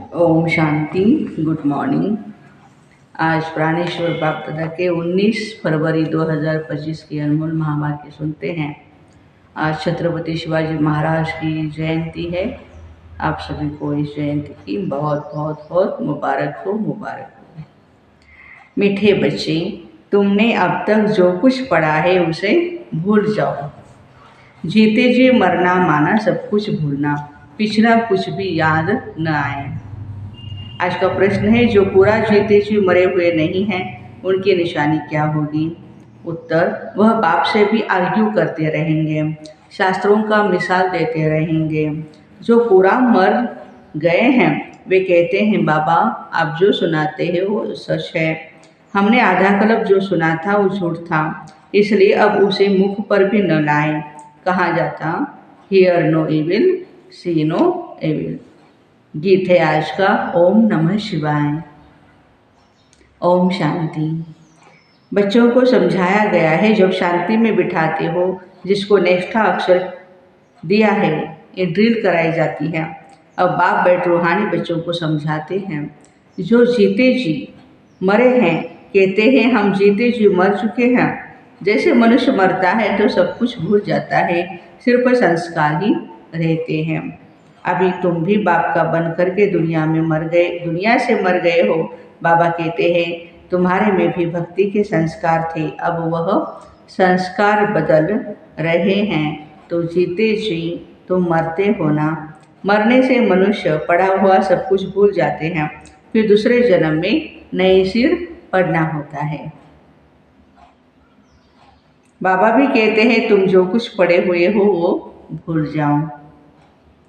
Om Shanti. Good morning. आज प्राणेश्वर बाप दादा के 19 फरवरी 2025 की अनमोल महावाक्य सुनते हैं। आज छत्रपति शिवाजी महाराज की जयंती है। आप सभी को इस जयंती की बहुत बहुत बहुत मुबारक हो, मुबारक हो। मीठे बच्चे, तुमने अब तक जो कुछ पढ़ा है उसे भूल जाओ। जीते जी मरना माना सब कुछ भूलना, पिछला कुछ भी याद न आए। आज का प्रश्न है, जो पूरा जीते जी मरे हुए नहीं हैं उनकी निशानी क्या होगी? उत्तर, वह बाप से भी आर्ग्यू करते रहेंगे, शास्त्रों का मिसाल देते रहेंगे। जो पूरा मर गए हैं वे कहते हैं, बाबा आप जो सुनाते हैं वो सच है, हमने आधा कल्प जो सुना था वो झूठ था, इसलिए अब उसे मुख पर भी न लाए। कहा जाता, hear no evil, see no evil. गीत है आज का, ओम नमः शिवाय। ओम शांति। बच्चों को समझाया गया है, जब शांति में बिठाते हो, जिसको नेक्स्टा अक्षर दिया है, ये ड्रिल कराई जाती है। अब बाप बैठ रूहानी बच्चों को समझाते हैं। जो जीते जी मरे हैं कहते हैं, हम जीते जी मर चुके हैं। जैसे मनुष्य मरता है तो सब कुछ भूल जाता है, सिर्फ संस्कार ही रहते हैं। अभी तुम भी बाप का बन करके दुनिया में मर गए, दुनिया से मर गए हो। बाबा कहते हैं, तुम्हारे में भी भक्ति के संस्कार थे, अब वह संस्कार बदल रहे हैं। तो जीते जी तुम मरते हो ना। मरने से मनुष्य पढ़ा हुआ सब कुछ भूल जाते हैं, फिर दूसरे जन्म में नए सिर पढ़ना होता है। बाबा भी कहते हैं, तुम जो कुछ पढ़े हुए हो वो भूल जाओ।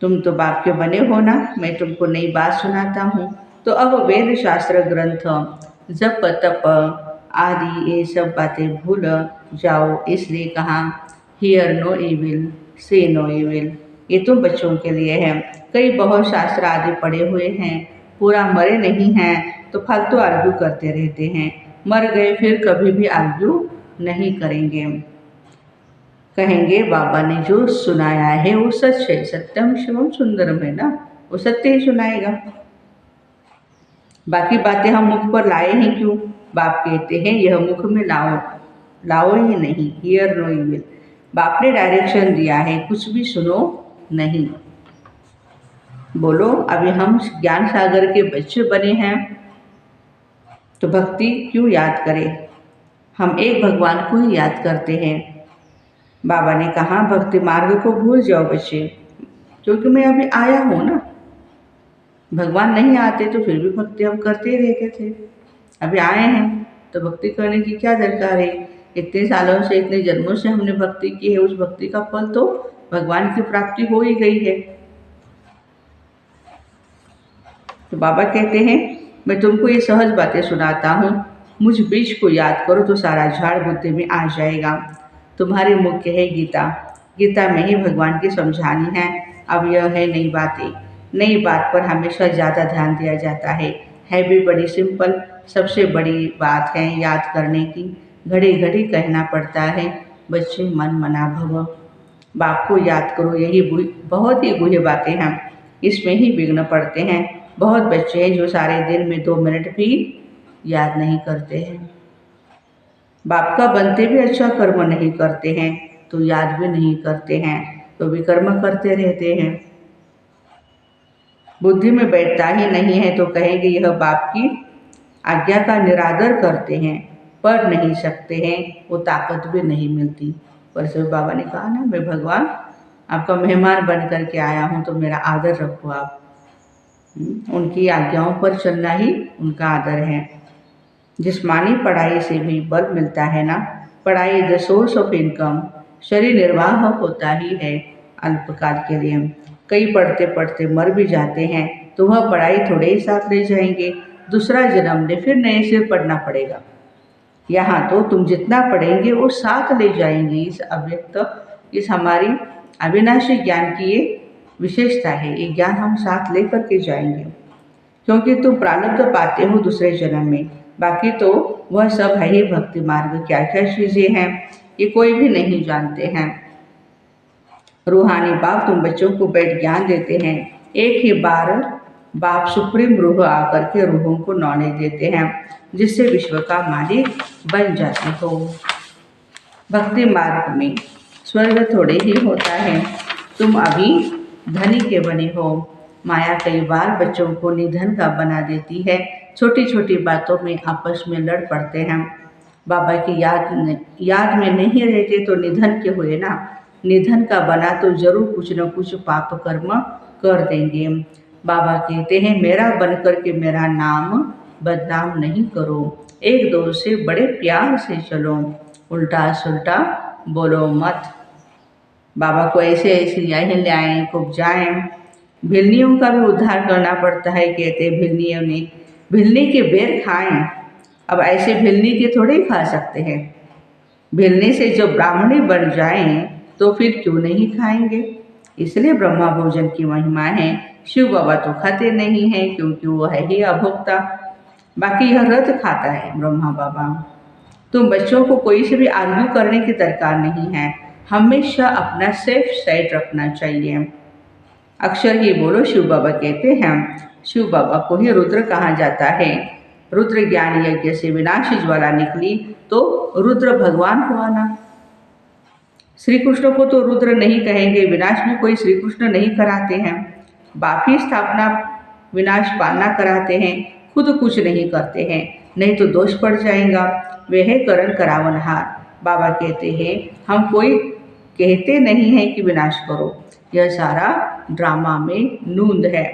तुम तो बाप के बने हो ना, मैं तुमको नई बात सुनाता हूँ। तो अब वेद शास्त्र ग्रंथ, जप तप आदि ये सब बातें भूल जाओ, इसलिए कहा हियर नो इविल, से नो इविल। ये तुम बच्चों के लिए है। कई बहुत शास्त्र आदि पढ़े हुए हैं, पूरा मरे नहीं हैं तो फालतू आर्ग्यू करते रहते हैं। मर गए फिर कभी भी आर्ग्यू नहीं करेंगे। कहेंगे बाबा ने जो सुनाया है वो सच है, सत्यम शिवम सुंदरम है ना, वो सत्य ही सुनाएगा। बाकी बातें हम मुख पर लाए हैं क्यों? बाप कहते हैं, यह मुख में लाओ, लाओ ही नहीं, हियर नो इविल। बाप ने डायरेक्शन दिया है, कुछ भी सुनो नहीं। बोलो, अभी हम ज्ञान सागर के बच्चे बने हैं तो भक्ति क्यों याद करें? हम एक भगवान को ही याद करते हैं। बाबा ने कहा, भक्ति मार्ग को भूल जाओ बच्चे, क्योंकि मैं अभी आया हूँ ना। भगवान नहीं आते तो फिर भी भक्ति हम करते ही रहते थे। अभी आए हैं तो भक्ति करने की क्या दरकार है? इतने सालों से, इतने जन्मों से हमने भक्ति की है, उस भक्ति का फल तो भगवान की प्राप्ति हो ही गई है। तो बाबा कहते हैं, मैं तुमको ये सहज बातें सुनाता हूँ, मुझ बीज को याद करो तो सारा झाड़ बुद्धि में आ जाएगा। तुम्हारे मुख्य है गीता, गीता में ही भगवान की समझानी है। अब यह है नई बातें, नई बात पर हमेशा ज़्यादा ध्यान दिया जाता है भी बड़ी सिंपल। सबसे बड़ी बात है याद करने की, घड़ी घड़ी कहना पड़ता है, बच्चे मन मना भव। बाप को याद करो, यही बहुत ही गुह्य बातें हैं, इसमें ही विघ्न पड़ते हैं। बहुत बच्चे हैं जो सारे दिन में 2 मिनट भी याद नहीं करते हैं। बाप का बनते भी अच्छा कर्म नहीं करते हैं तो याद भी नहीं करते हैं, तो विकर्म करते रहते हैं। बुद्धि में बैठता ही नहीं है तो कहेंगे यह बाप की आज्ञा का निरादर करते हैं, पढ़ नहीं सकते हैं, वो ताकत भी नहीं मिलती। पर सब बाबा ने कहा ना, मैं भगवान आपका मेहमान बन करके आया हूँ तो मेरा आदर रखो आप। उनकी आज्ञाओं पर चलना ही उनका आदर है। जिस्मानी पढ़ाई से भी बल मिलता है ना। पढ़ाई द सोर्स ऑफ इनकम, शरीर निर्वाह होता ही है अल्पकाल के लिए। कई पढ़ते पढ़ते मर भी जाते हैं तो वह पढ़ाई थोड़े ही साथ ले जाएंगे, दूसरा जन्म ले फिर नए से पढ़ना पड़ेगा। यहाँ तो तुम जितना पढ़ेंगे वो साथ ले जाएंगे। इस अव्यक्त, इस हमारी अविनाशी ज्ञान की ये विशेषता है, ये ज्ञान हम साथ ले करके जाएंगे, क्योंकि तुम प्रारब्ध पाते हो दूसरे जन्म में। बाकी तो वह सब है ही भक्ति मार्ग, क्या क्या चीज़ें हैं ये कोई भी नहीं जानते हैं। रूहानी बाप तुम बच्चों को बैठ ज्ञान देते हैं, एक ही बार बाप सुप्रीम रूह आकर के रूहों को नॉलेज देते हैं जिससे विश्व का मालिक बन जाते हो। भक्ति मार्ग में स्वर्ग थोड़े ही होता है, तुम अभी धनी के बने हो। माया कई बार बच्चों को निधन का बना देती है, छोटी छोटी बातों में आपस में लड़ पड़ते हैं। बाबा की याद में नहीं रहते तो निधन के हुए ना, निधन का बना तो जरूर कुछ न कुछ पाप कर्म कर देंगे। बाबा कहते हैं मेरा बन कर के मेरा नाम बदनाम नहीं करो, एक दो से बड़े प्यार से चलो, उल्टा सुल्टा बोलो मत। बाबा को ऐसे ऐसे यहीं ले आए खूब जाएं। भिल्लियों का भी उद्धार करना पड़ता है, कहते भिल्लियों ने भिल्ली के बेर खाएं। अब ऐसे भिल्ली के थोड़े ही खा सकते हैं, भिल्ली से जो ब्राह्मणी बन जाएं तो फिर क्यों नहीं खाएंगे। इसलिए ब्रह्मा भोजन की महिमा है। शिव बाबा तो खाते नहीं हैं क्योंकि वो है ही अभोक्ता, बाकी यह रत खाता है ब्रह्मा बाबा। तुम बच्चों को कोई से भी आर्ग्यू करने की दरकार नहीं है, हमेशा अपना सेफ साइड रखना चाहिए। अक्षर ही बोलो, शिव बाबा कहते हैं। शिव बाबा को ही रुद्र कहा जाता है। रुद्र ज्ञान यज्ञ से विनाशी ज्वाला निकली तो रुद्र भगवान हुआ ना। श्री कृष्ण को तो रुद्र नहीं कहेंगे, विनाश भी कोई श्री कृष्ण नहीं कराते हैं। बाप ही स्थापना विनाश पालना कराते हैं, खुद कुछ नहीं करते हैं, नहीं तो दोष पड़ जाएगा। वे है करण करावनहार। बाबा कहते हैं हम कोई कहते नहीं हैं कि विनाश करो, यह सारा ड्रामा में नूंद है।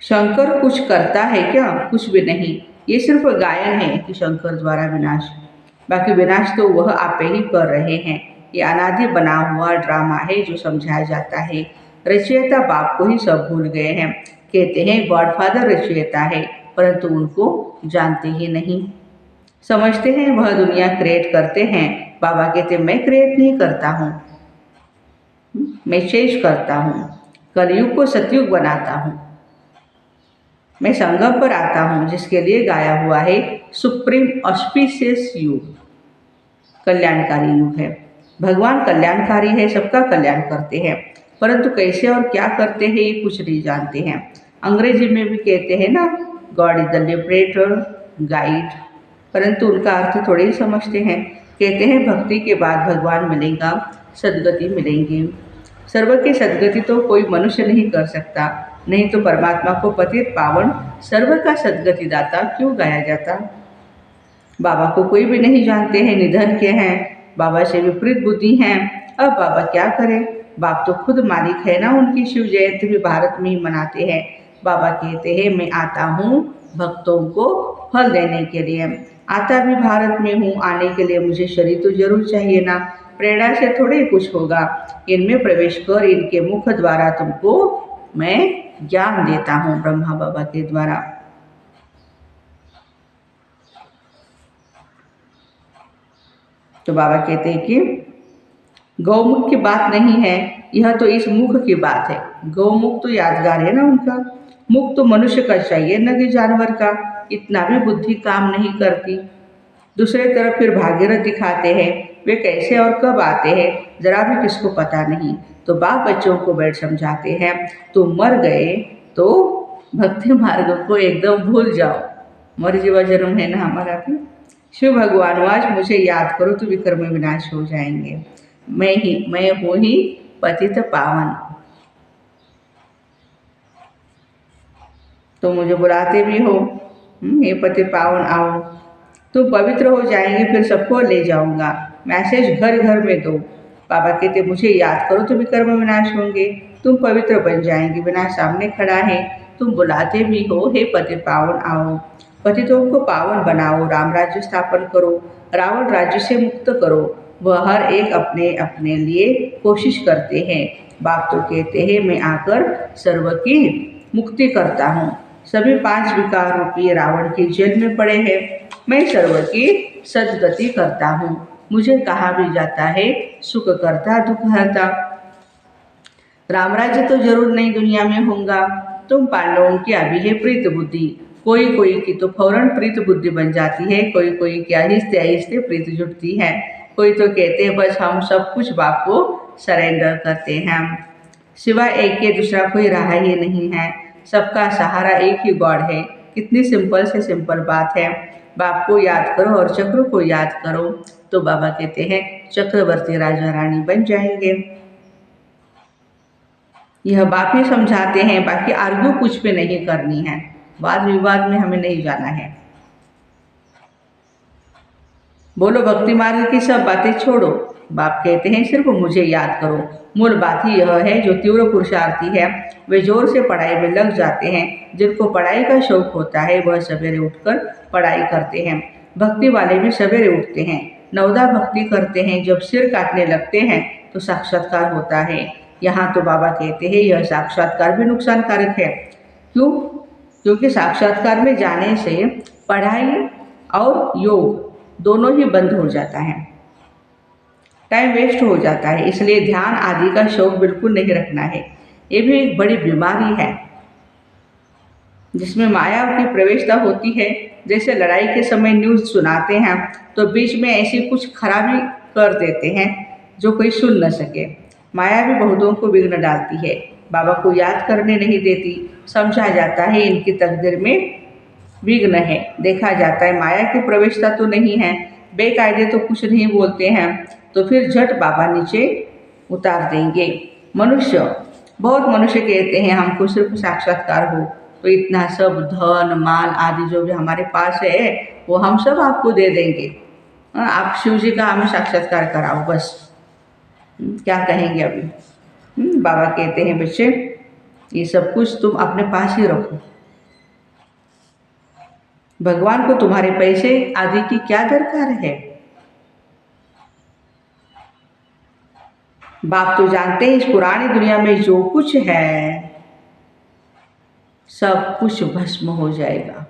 शंकर कुछ करता है क्या? कुछ भी नहीं, ये सिर्फ गायन है कि शंकर द्वारा विनाश, बाकी विनाश तो वह आप ही कर रहे हैं। ये अनादि बना हुआ ड्रामा है जो समझाया जाता है। रचयिता बाप को ही सब भूल गए हैं, कहते हैं गॉडफादर रचयिता है, परंतु उनको जानते ही नहीं। समझते हैं वह दुनिया क्रिएट करते हैं। बाबा कहते मैं क्रिएट नहीं करता हूँ, मैं चेंज करता हूँ, कलयुग को सतयुग बनाता हूँ। मैं संगम पर आता हूँ जिसके लिए गाया हुआ है सुप्रीम ऑस्पिशियस युग, कल्याणकारी युग है। भगवान कल्याणकारी है, सबका कल्याण करते हैं, परंतु कैसे और क्या करते हैं ये कुछ नहीं जानते हैं। अंग्रेजी में भी कहते हैं ना God is the liberator guide, परंतु उनका अर्थ थोड़े ही समझते हैं। कहते हैं भक्ति के बाद भगवान मिलेगा, सदगति मिलेंगी। सर्व की सदगति तो कोई मनुष्य नहीं कर सकता, नहीं तो परमात्मा को पतित पावन सर्व का सदगति दाता क्यों गाया जाता। बाबा को कोई भी नहीं जानते हैं, निधन के हैं, बाबा से विपरीत बुद्धि हैं। अब बाबा क्या करें, बाप तो खुद मालिक है ना। उनकी शिव जयंती भी भारत में ही मनाते हैं। बाबा कहते हैं मैं आता हूँ भक्तों को फल देने के लिए, आता भी भारत में हूँ, आने के लिए मुझे शरीर तो जरूर चाहिए ना, प्रेरणा से थोड़े ही कुछ होगा। इनमें प्रवेश कर इनके मुख द्वारा तुमको मैं ज्ञान देता हूँ, ब्रह्मा बाबा के द्वारा। तो बाबा कहते हैं कि गौमुख की बात नहीं है, यह तो इस मुख की बात है। गौमुख तो यादगार है ना उनका, मुख तो मनुष्य का चाहिए न कि जानवर का। इतना भी बुद्धि काम नहीं करती। दूसरे तरफ फिर भागीरथ दिखाते हैं, वे कैसे और कब आते हैं जरा भी किसको पता नहीं। तो बाप बच्चों को बैठ समझाते हैं तुम मर गए तो भक्ति मार्ग को एकदम भूल जाओ, मर जीवा जन्म है ना हमारा भी। शिव भगवान आज मुझे याद करो तो विक्रम में विनाश हो जाएंगे। मैं हूँ ही पतित पावन, तो मुझे बुलाते भी हो, ये पतित पावन आओ, तुम पवित्र हो जाएंगे, फिर सबको ले जाऊंगा। मैसेज घर घर में दो। बाबा कहते मुझे याद करो तो विक्रम में विनाश होंगे, तुम पवित्र बन जाएंगे। विनाश सामने खड़ा है, तुम बुलाते भी हो हे पतित पावन आओ। पतितों को पावन बनाओ, राम राज्य स्थापन करो, रावण राज्य से मुक्त करो। वह हर एक अपने अपने लिए कोशिश करते हैं। बाप तो कहते हैं मैं आकर सर्व की मुक्ति करता हूँ। सभी 5 विकार रूपी रावण की जेल में पड़े हैं, मैं सर्व की सदगति करता हूँ। मुझे कहा भी जाता है सुख करता दुख हरता। राम राज्य तो जरूर नई दुनिया में होगा। तुम पांडवों की अभी है प्रीत बुद्धि, कोई कोई की तो फौरन प्रीत बुद्धि बन जाती है, कोई कोई की आहिस्ते आहिस्ते प्रीत जुटती है। कोई तो कहते हैं बस हम सब कुछ बाप को सरेंडर करते हैं। सिवाय एक के दूसरा कोई रहा ही नहीं है, सबका सहारा एक ही गॉड है। कितनी सिंपल से सिंपल बात है। बाप को याद करो और चक्र को याद करो, तो बाबा कहते हैं चक्रवर्ती राजा रानी बन जाएंगे। यह बाप ही समझाते हैं, बाकी आर्ग्यू कुछ पे नहीं करनी है, वाद विवाद में हमें नहीं जाना है। बोलो भक्ति मार्ग की सब बातें छोड़ो, बाप कहते हैं सिर्फ मुझे याद करो। मूल बात ही यह है, जो तीव्र पुरुषार्थी है वे जोर से पढ़ाई में लग जाते हैं। जिनको पढ़ाई का शौक होता है वह सवेरे उठकर पढ़ाई करते हैं। भक्ति वाले भी सवेरे उठते हैं, नवदा भक्ति करते हैं। जब सिर काटने लगते हैं तो साक्षात्कार होता है। यहाँ तो बाबा कहते हैं यह साक्षात्कार भी नुकसानकारक है। क्यों? क्योंकि साक्षात्कार में जाने से पढ़ाई और योग दोनों ही बंद हो जाता है, टाइम वेस्ट हो जाता है। इसलिए ध्यान आदि का शौक बिल्कुल नहीं रखना है। ये भी एक बड़ी बीमारी है जिसमें माया की प्रवेशता होती है। जैसे लड़ाई के समय न्यूज़ सुनाते हैं तो बीच में ऐसी कुछ खराबी कर देते हैं जो कोई सुन न सके। माया भी बहुतों को विघ्न डालती है, बाबा को याद करने नहीं देती। समझा जाता है इनकी तकदीर में विघ्न है। देखा जाता है माया की प्रवेशता तो नहीं है, बेकायदे तो कुछ नहीं बोलते हैं, तो फिर झट बाबा नीचे उतार देंगे। बहुत मनुष्य कहते हैं हमको सिर्फ साक्षात्कार हो तो इतना सब धन माल आदि जो भी हमारे पास है वो हम सब आपको दे देंगे। आप शिव जी का हमें साक्षात्कार कराओ बस। क्या कहेंगे अभी? बाबा कहते हैं बच्चे ये सब कुछ तुम अपने पास ही रखो। भगवान को तुम्हारे पैसे आदि की क्या दरकार है? बाप तो जानते हैं इस पुरानी दुनिया में जो कुछ है सब कुछ भस्म हो जाएगा।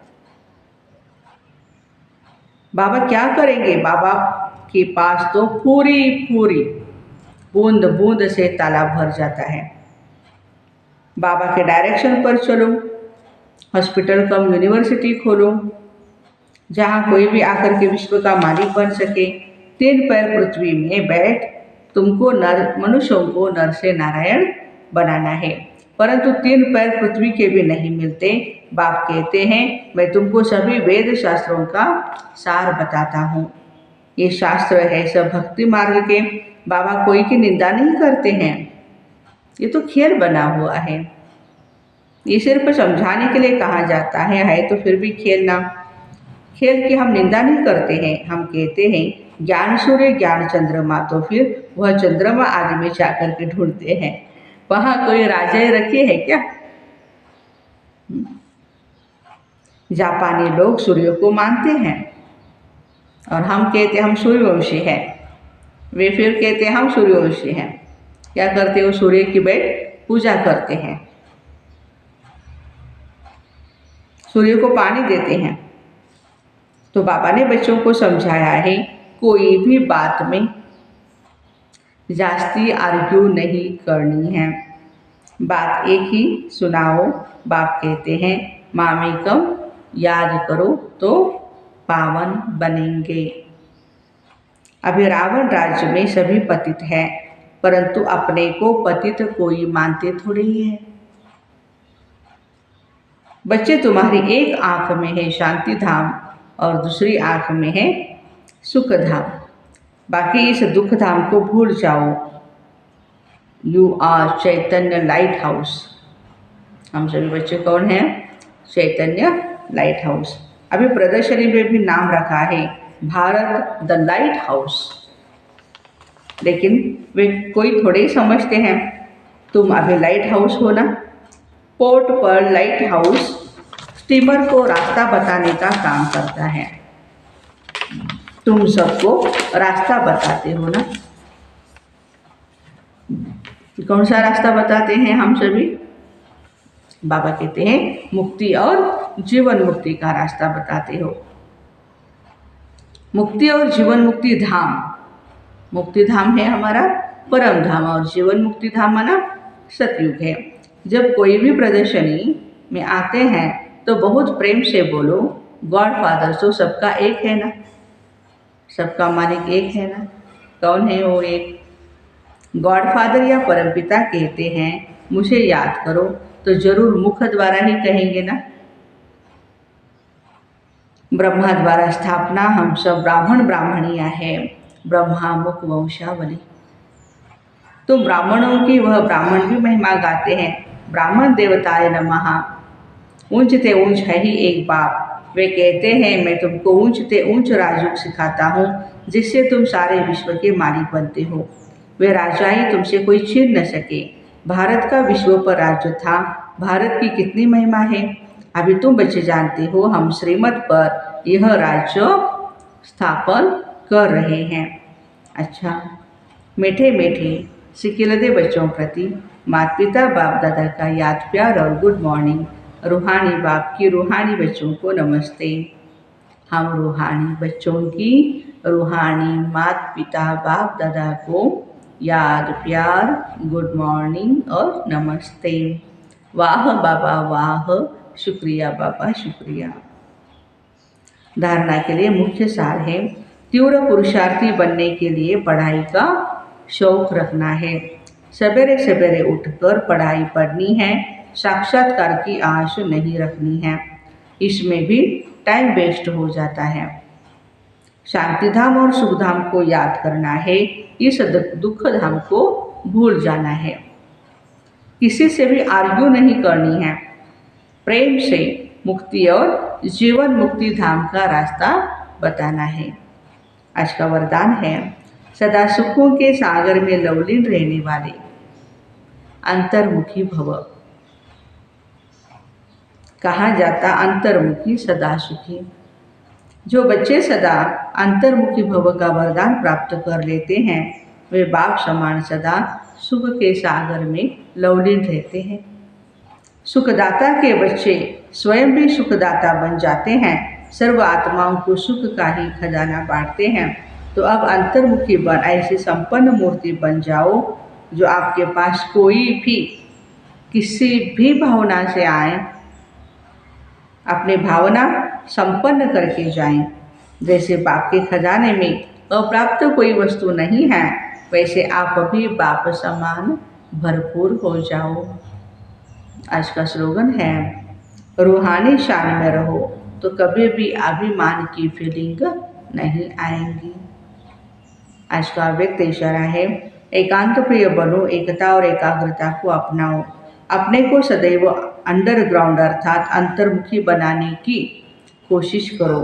बाबा क्या करेंगे? बाबा के पास तो पूरी पूरी बूंद बूंद से तालाब भर जाता है। बाबा के डायरेक्शन पर चलो, हॉस्पिटल कम यूनिवर्सिटी खोलो, जहाँ कोई भी आकर के विश्व का मालिक बन सके। 3 पैर पृथ्वी में बैठ तुमको मनुष्यों को नर से नारायण बनाना है, परंतु 3 पैर पृथ्वी के भी नहीं मिलते। बाप कहते हैं मैं तुमको सभी वेद शास्त्रों का सार बताता हूँ। ये शास्त्र है सब भक्ति मार्ग के। बाबा कोई की निंदा नहीं करते हैं, ये तो खेल बना हुआ है। ये सिर्फ समझाने के लिए कहा जाता है तो फिर भी खेलना। खेल की हम निंदा नहीं करते हैं, हम कहते हैं ज्ञान सूर्य ज्ञान चंद्रमा, तो फिर वह चंद्रमा आदि में जाकर के ढूंढते हैं। वहाँ कोई राजाएं रखे हैं क्या? जापानी लोग सूर्य को मानते हैं और हम कहते हैं हम सूर्यवंशी हैं। वे फिर कहते हैं हम सूर्यवंशी हैं। क्या करते हो? सूर्य की बैठ पूजा करते हैं, सूर्य को पानी देते हैं। तो बाबा ने बच्चों को समझाया है कोई भी बात में जास्ती आर्ग्यू नहीं करनी है, बात एक ही सुनाओ। बाप कहते हैं मामेकम याद करो तो पावन बनेंगे। अभी रावण राज्य में सभी पतित हैं, परंतु अपने को पतित कोई मानते थोड़े ही है। बच्चे तुम्हारी एक आंख में है शांति धाम और दूसरी आंख में है सुख धाम, बाकी इस दुख धाम को भूल जाओ। You are Chaitanya lighthouse. हम सभी बच्चे कौन हैं? Chaitanya lighthouse. अभी प्रदर्शनी में भी नाम रखा है भारत द लाइट हाउस, लेकिन वे कोई थोड़े ही समझते हैं तुम अभी लाइट हाउस हो ना। पोर्ट पर लाइट हाउस स्टीमर को रास्ता बताने का काम करता है। तुम सबको रास्ता बताते हो ना। कौन सा रास्ता बताते हैं हम सभी? बाबा कहते हैं मुक्ति और जीवन मुक्ति का रास्ता बताते हो। मुक्ति और जीवन मुक्ति धाम, मुक्ति धाम है हमारा परम धाम और जीवन मुक्ति धाम माना सतयुग है। जब कोई भी प्रदर्शनी में आते हैं तो बहुत प्रेम से बोलो गॉड फादर तो सबका एक है ना, सबका मालिक एक है ना। कौन है वो एक? गॉड फादर या परमपिता कहते हैं मुझे याद करो, तो जरूर मुख द्वारा ही कहेंगे ना। ब्रह्मा द्वारा स्थापना, हम सब ब्राह्मण ब्राह्मणियाँ हैं, ब्रह्मा मुख वंशावली। तो ब्राह्मणों की वह ब्राह्मण भी महिमा गाते हैं। ब्राह्मण देवताय नमः। ऊंचते ऊंच है ही एक बाप। वे कहते हैं, मैं तुमको ऊंचते ऊंच राजयोग सिखाता हूँ, जिससे तुम सारे विश्व के मालिक बनते हो। वे राजाई तुमसे कोई छीन न सके। भारत का विश्व पर राज्य था। भारत की कितनी महिमा है, अभी तुम बच्चे जानते हो। हम श्रीमत पर यह राज्य स्थापन कर रहे हैं। अच्छा, मीठे मीठे सिकिलदे बच्चों प्रति माता पिता बाप दादा का याद प्यार और गुड मॉर्निंग। रूहानी बाप की रूहानी बच्चों को नमस्ते। हम रूहानी बच्चों की रूहानी माता पिता बाप दादा को याद प्यार, गुड मॉर्निंग और नमस्ते। वाह बाबा वाह, शुक्रिया बाबा शुक्रिया। धारणा के लिए मुख्य सार है, तीव्र पुरुषार्थी बनने के लिए पढ़ाई का शौक रखना है। सवेरे सवेरे उठकर पढ़ाई पढ़नी है। साक्षात्कार की आश नहीं रखनी है, इसमें भी टाइम वेस्ट हो जाता है। शांति धाम और सुख धाम को याद करना है, इस दुख धाम को भूल जाना है। किसी से भी आर्ग्यू नहीं करनी है। प्रेम से मुक्ति और जीवन मुक्ति धाम का रास्ता बताना है। आज का वरदान है, सदा सुखों के सागर में लवलीन रहने वाले अंतर्मुखी भव। कहा जाता अंतर्मुखी सदा सुखी। जो बच्चे सदा अंतर्मुखी भव का वरदान प्राप्त कर लेते हैं, वे बाप समान सदा सुख के सागर में लवलीन रहते हैं। सुखदाता के बच्चे स्वयं भी सुखदाता बन जाते हैं। सर्व आत्माओं को सुख का ही खजाना बांटते हैं। तो अब अंतर्मुखी बन ऐसी संपन्न मूर्ति बन जाओ, जो आपके पास कोई भी किसी भी भावना से आए, अपनी भावना संपन्न करके जाएं। जैसे बाप के खजाने में अप्राप्त कोई वस्तु नहीं है, वैसे आप भी बाप समान भरपूर हो जाओ। आज का स्लोगन है, रूहानी शान में रहो तो कभी भी अभिमान की फीलिंग नहीं आएंगी। आज का व्यक्त इशारा है, एकांत प्रिय बनो, एकता और एकाग्रता को अपनाओ। अपने को सदैव अंडरग्राउंड अर्थात अंतर्मुखी बनाने की कोशिश करो।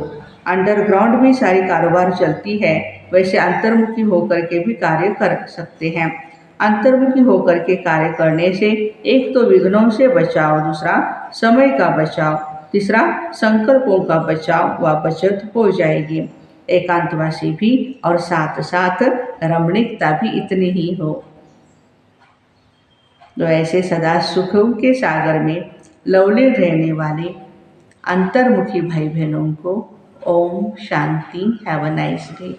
अंडरग्राउंड भी सारी कारोबार चलती है, वैसे अंतर्मुखी होकर के भी कार्य कर सकते हैं। अंतर्मुखी होकर के कार्य करने से एक तो विघ्नों से बचाव, दूसरा समय का बचाव, तीसरा संकल्पों का बचाव व बचत हो जाएगी। एकांतवासी भी और साथ साथ रमणीकता भी इतनी ही हो। तो ऐसे सदा सुखों के सागर में लवलीन रहने वाले अंतर्मुखी भाई बहनों को ओम शांति। Have a nice day.